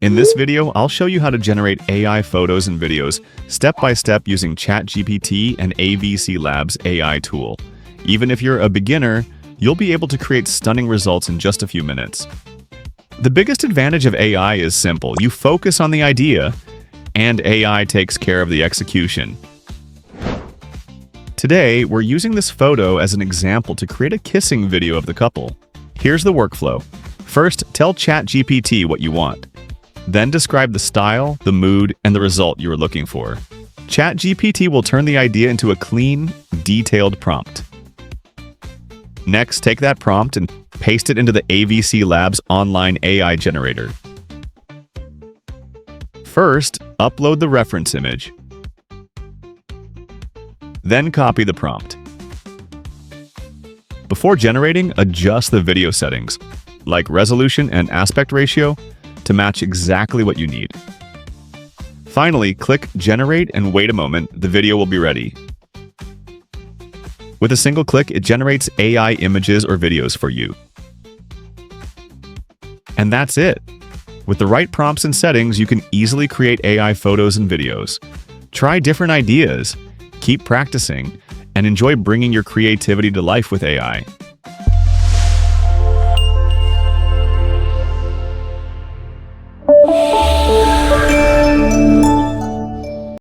In this video, I'll show you how to generate AI photos and videos step by step using ChatGPT and AVCLabs AI tool. Even if you're a beginner, you'll be able to create stunning results in just a few minutes. The biggest advantage of AI is simple. You focus on the idea, and AI takes care of the execution. Today, we're using this photo as an example to create a kissing video of the couple. Here's the workflow. First, tell ChatGPT what you want. Then describe the style, the mood, and the result you are looking for. ChatGPT will turn the idea into a clean, detailed prompt. Next, take that prompt and paste it into the AVCLabs online AI generator. First, upload the reference image. Then copy the prompt. Before generating, adjust the video settings, like resolution and aspect ratio, to match exactly what you need. Finally, click Generate and wait a moment, the video will be ready. With a single click, it generates AI images or videos for you. And that's it! With the right prompts and settings, you can easily create AI photos and videos. Try different ideas, keep practicing, and enjoy bringing your creativity to life with AI. Yeah.